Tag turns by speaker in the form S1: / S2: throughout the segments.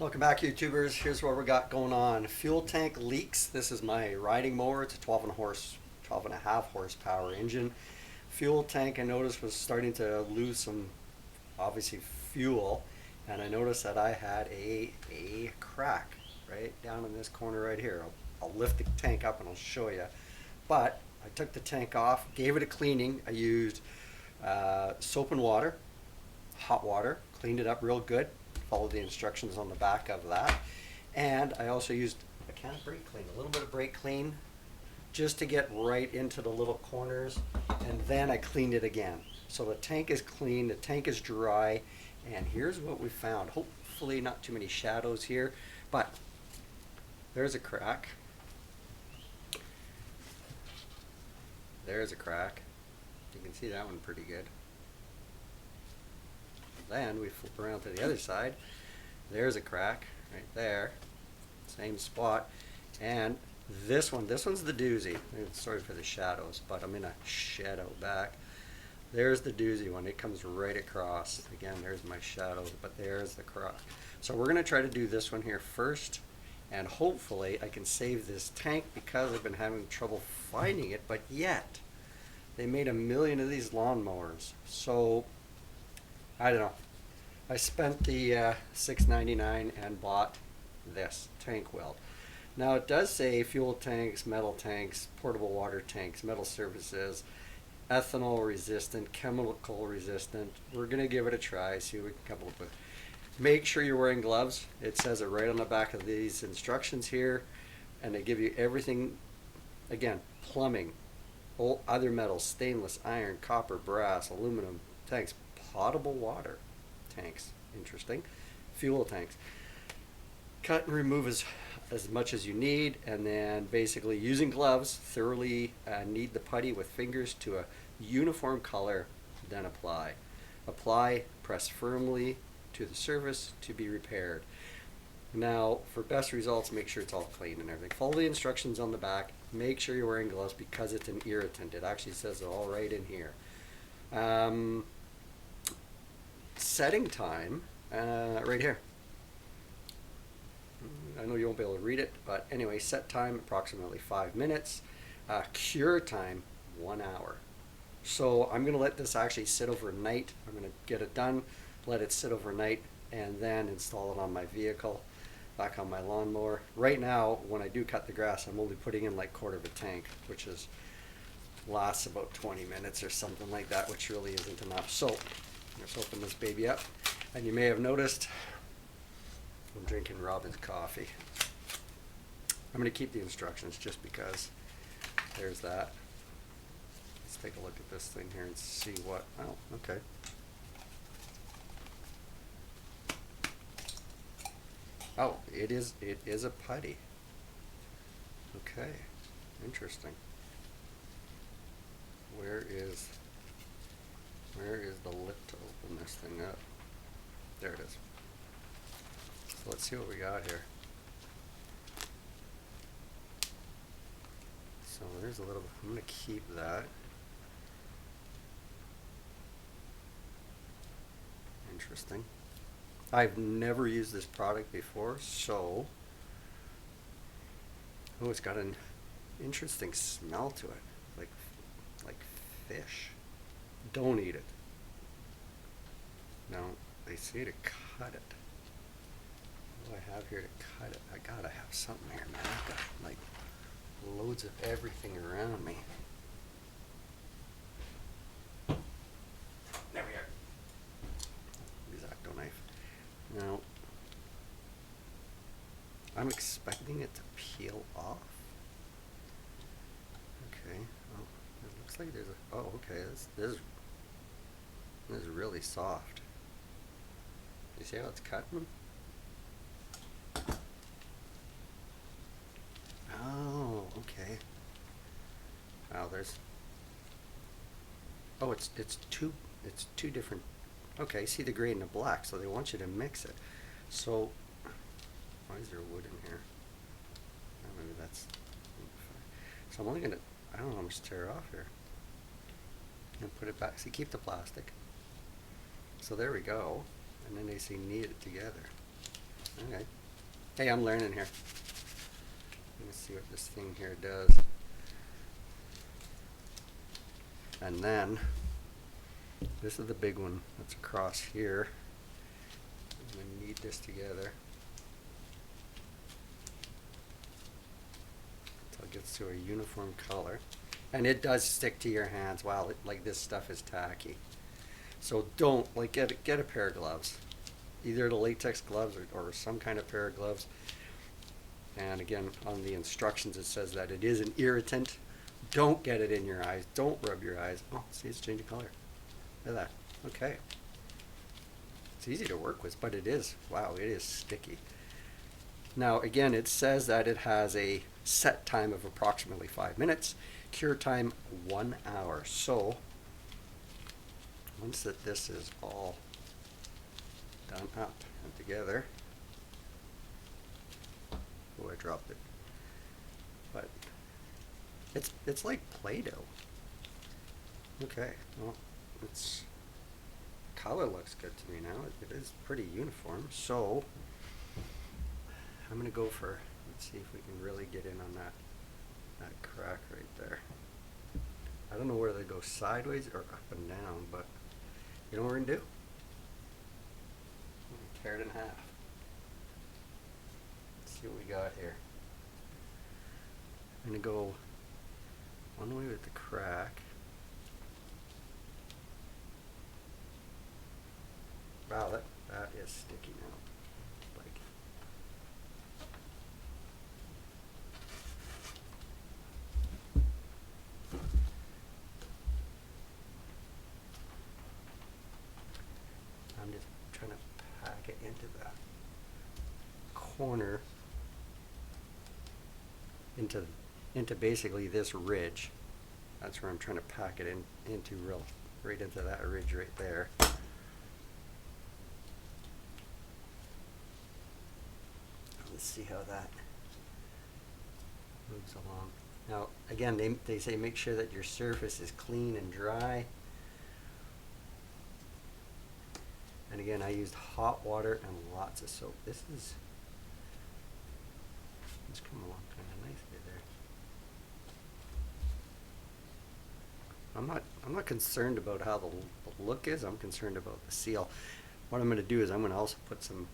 S1: Welcome back, YouTubers. Here's what we got going on. Fuel tank leaks. This is my riding mower. It's a 12 and a half horsepower engine. Fuel tank, I noticed, was starting to lose some, obviously, fuel. And I noticed that I had a crack right down in this corner right here. I'll lift the tank up and I'll show you. But I took the tank off, gave it a cleaning. I used soap and water, hot water, cleaned it up real good. Followed the instructions on the back of that. And I also used a can of brake clean, a little bit of brake clean, just to get right into the little corners. And then I cleaned it again. So the tank is clean, the tank is dry, and here's what we found. Hopefully not too many shadows here, but there's a crack. There's a crack. You can see that one pretty good. Then we flip around to the other side. There's a crack right there, same spot. And this one's the doozy. Sorry for the shadows, but I'm in a shadow back. There's the doozy one. It comes right across. Again, there's my shadow, but there's the crack. So we're gonna try to do this one here first, and hopefully I can save this tank because I've been having trouble finding it, but yet they made a million of these lawnmowers. So I don't know. I spent the $6.99 and bought this tank weld. Now it does say fuel tanks, metal tanks, portable water tanks, metal surfaces, ethanol resistant, chemical resistant. We're gonna give it a try, see what we can come up with. Make sure you're wearing gloves. It says it right on the back of these instructions here, and they give you everything. Again, plumbing, other metals, stainless, iron, copper, brass, aluminum tanks, potable water tanks, interesting, fuel tanks. Cut and remove as much as you need, and then basically using gloves, thoroughly knead the putty with fingers to a uniform color, then apply. Apply, press firmly to the surface to be repaired. Now, for best results, make sure it's all clean and everything. Follow the instructions on the back. Make sure you're wearing gloves because it's an irritant. It actually says it all right in here. Setting time, right here. I know you won't be able to read it, but anyway, set time approximately 5 minutes. Cure time 1 hour. So I'm going to let this actually sit overnight. I'm going to get it done, let it sit overnight, and then install it on my vehicle, back on my lawnmower. Right now, when I do cut the grass, I'm only putting in like quarter of a tank, which lasts about 20 minutes or something like that, which really isn't enough. So let's open this baby up. And you may have noticed I'm drinking Robin's coffee. I'm going to keep the instructions just because there's that. Let's take a look at this thing here and see what, oh, okay. Oh, it is a putty. Okay, interesting. Where is the lip to open this thing up? There it is. So let's see what we got here. So there's a little, I'm going to keep that. Interesting. I've never used this product before, so, oh, it's got an interesting smell to it, like fish. Don't eat it. Now, they say to cut it. What do I have here to cut it? I gotta have something here, man. I've got like loads of everything around me. There we are. X-Acto knife. Now, I'm expecting it to peel off. Okay. Oh, it looks like there's a. Oh, okay. This is really soft. You see how it's cutting? Oh, okay. Wow, there's. Oh, it's two different. Okay, see the gray and the black, so they want you to mix it. So, why is there wood in here? Oh, maybe that's. So I'm only gonna. I don't know how much to tear off here. And put it back. See, keep the plastic. So there we go. And then they say knead it together. Okay. Hey, I'm learning here. Let's see what this thing here does. And then, this is the big one that's across here. I'm going to knead this together until it gets to a uniform color. And it does stick to your hands. Wow, like this stuff is tacky. So don't, like, get a pair of gloves. Either the latex gloves or some kind of pair of gloves. And again, on the instructions it says that it is an irritant. Don't get it in your eyes. Don't rub your eyes. Oh, see, it's changing color. Look at that. Okay. It's easy to work with, but it is. Wow, it is sticky. Now, again, it says that it has a set time of approximately 5 minutes. Cure time 1 hour. So, once that this is all done up and together. Oh, I dropped it. But it's like Play-Doh. Okay, well, it's color looks good to me now. It is pretty uniform. So I'm gonna go for, let's see if we can really get in on that crack right there. I don't know whether they go sideways or up and down, but you know what we're gonna do? Tear it in half. Let's see what we got here. I'm gonna go one way with the crack. Wow, that is sticky now. Like, I'm just trying to pack it into that corner, into basically this ridge. That's where I'm trying to pack it into right into that ridge right there. Let's see how that moves along. Now, again, they say make sure that your surface is clean and dry. And again, I used hot water and lots of soap. It's coming along kind of nicely there. I'm not concerned about how the look is. I'm concerned about the seal. What I'm going to do is I'm going to also put some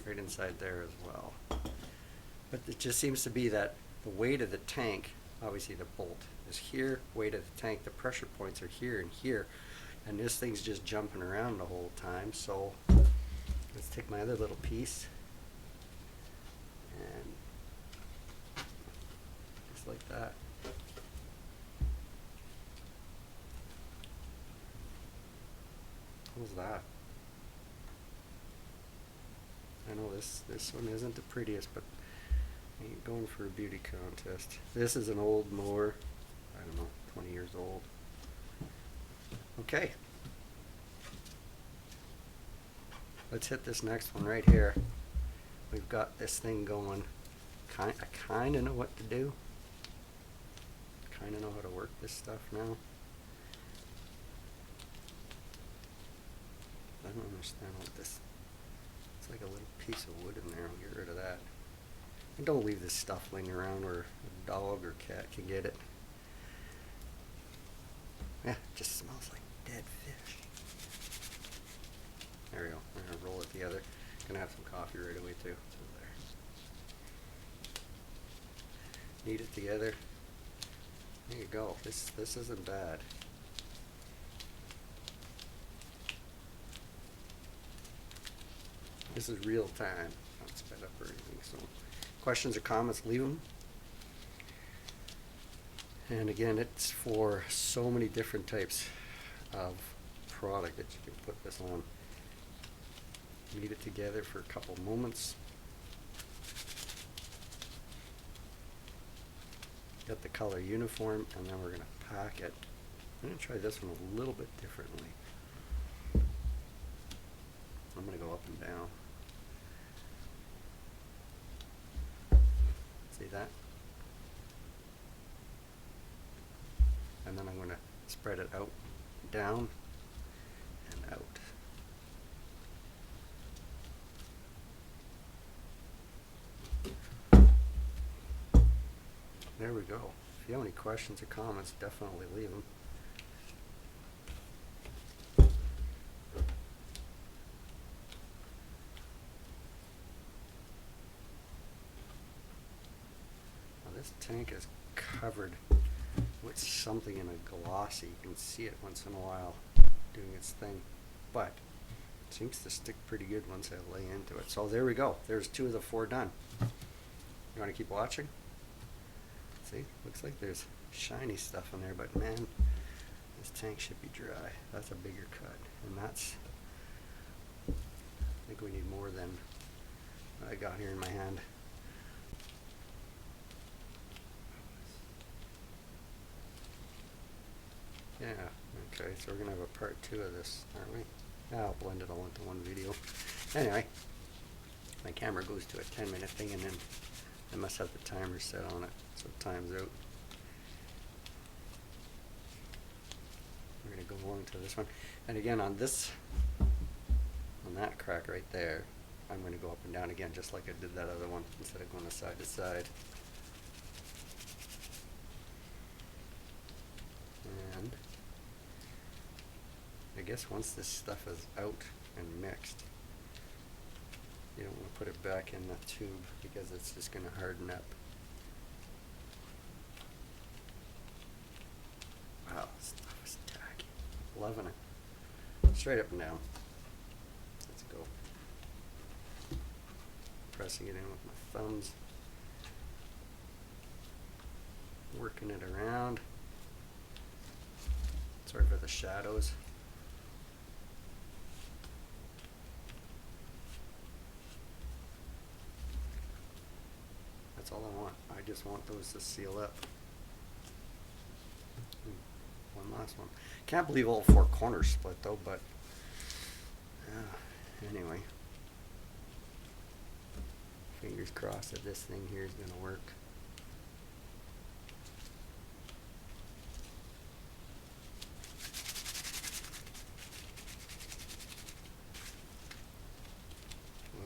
S1: right inside there as well. But it just seems to be that the weight of the tank, obviously the bolt is here, weight of the tank, the pressure points are here and here, and this thing's just jumping around the whole time. So let's take my other little piece and just like that. What was that? I know this one isn't the prettiest, but I ain't going for a beauty contest. This is an old mower. I don't know, 20 years old. Okay. Let's hit this next one right here. We've got this thing going. I kind of know what to do. Kind of know how to work this stuff now. I don't understand what this. It's like a little piece of wood in there. I'll get rid of that. And don't leave this stuff laying around where a dog or cat can get it. Yeah, it just smells like dead fish. There we go. I'm gonna roll it together. Gonna have some coffee right away too. So there. Knead it together. There you go. This isn't bad. This is real time, not sped up or anything. So, questions or comments, leave them. And again, it's for so many different types of product that you can put this on. Knead it together for a couple moments. Get the color uniform, and then we're going to pack it. I'm going to try this one a little bit differently. I'm going to go up and down. See that? And then I'm going to spread it out, down, and out. there we go. If you have any questions or comments, definitely leave them. This tank is covered with something in a glossy. You can see it once in a while doing its thing, but it seems to stick pretty good once I lay into it. So there we go. There's 2 of the 4 done. You want to keep watching? See, looks like there's shiny stuff in there, but man, this tank should be dry. That's a bigger cut, and that's, I think we need more than what I got here in my hand. Yeah, okay, so we're going to have a part 2 of this, aren't we? I'll blend it all into one video. Anyway, my camera goes to a 10-minute thing, and then I must have the timer set on it, so it time's out. We're going to go on to this one. And again, on this, on that crack right there, I'm going to go up and down again, just like I did that other one, instead of going side to side. And I guess once this stuff is out and mixed, you don't want to put it back in the tube because it's just going to harden up. Wow, this stuff is tacky. Loving it. Straight up and down. Let's go. Pressing it in with my thumbs. Working it around. Sorry for the shadows. That's all I want. I just want those to seal up. One last one. Can't believe all 4 corners split though, but anyway. Fingers crossed that this thing here is going to work.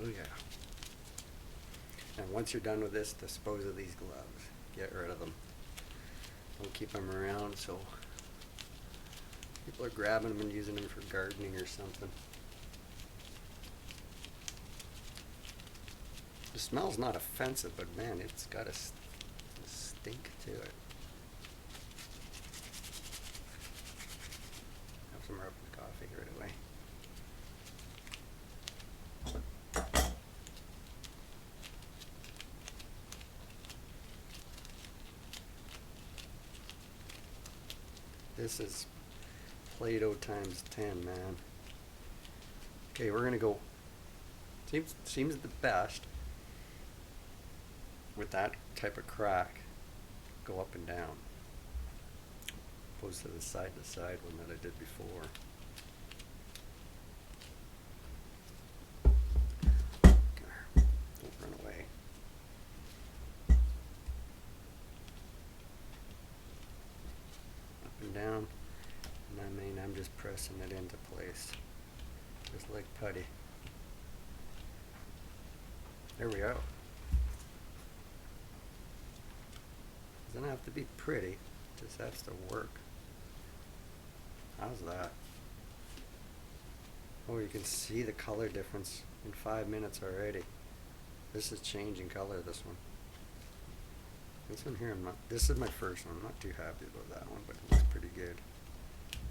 S1: Oh yeah. And once you're done with this, dispose of these gloves. Get rid of them. Don't keep them around so people are grabbing them and using them for gardening or something. The smell's not offensive, but man, it's got a stink to it. Have some roasted coffee right away. This is Play-Doh times 10, man. Okay, we're gonna go. Seems the best with that type of crack. Go up and down, opposed to the side one that I did before. Don't run away. Up and down, and I mean I'm just pressing it into place, just like putty. There we go. Doesn't have to be pretty, just has to work. How's that? Oh, you can see the color difference in 5 minutes already. This is changing color, this one. This one here, this is my first one. I'm not too happy about that one, but it looks pretty good.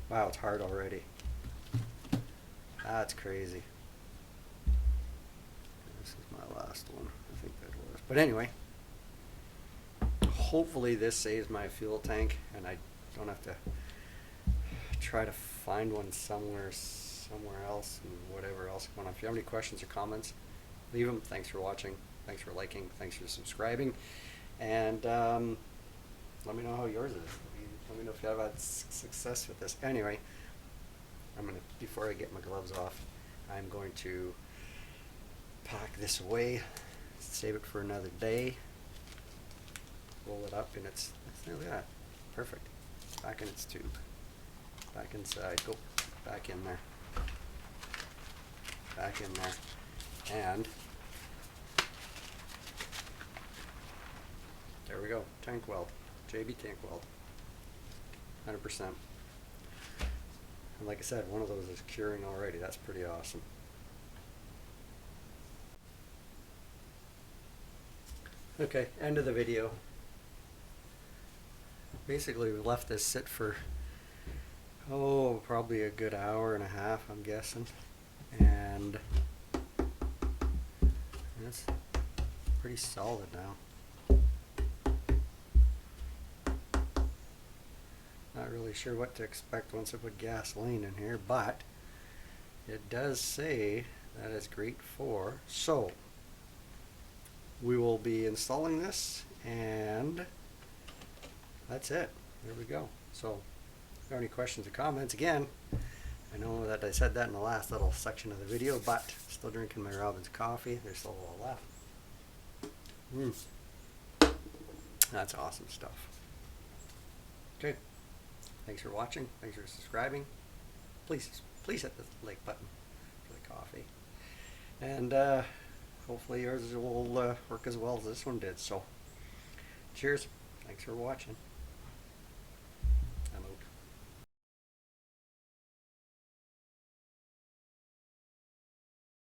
S1: Wow, it's hard already. That's crazy. This is my last one. I think that was. But anyway, hopefully this saves my fuel tank and I don't have to try to find one somewhere else and whatever else going on. If you have any questions or comments, leave them. Thanks for watching. Thanks for liking. Thanks for subscribing. And let me know how yours is. Let me know if you have had success with this. Anyway, before I get my gloves off, I'm going to pack this away, save it for another day, roll it up, and it's look at that, perfect. Back in its tube, back inside, go back in there, and there we go, tank weld. JB tank weld, 100%. And like I said, one of those is curing already. That's pretty awesome. Okay, end of the video. Basically, we left this sit for, probably a good hour and a half, I'm guessing. And it's pretty solid now. Not really sure what to expect once I put gasoline in here, but it does say that it's great for. So we will be installing this, and that's it. There we go. So if you have any questions or comments, again, I know that I said that in the last little section of the video, but still drinking my Robin's coffee. There's still a little left. That's awesome stuff. Okay. Thanks for watching. Thanks for subscribing. Please hit the like button for the coffee. And hopefully yours will work as well as this one did. So cheers. Thanks for watching.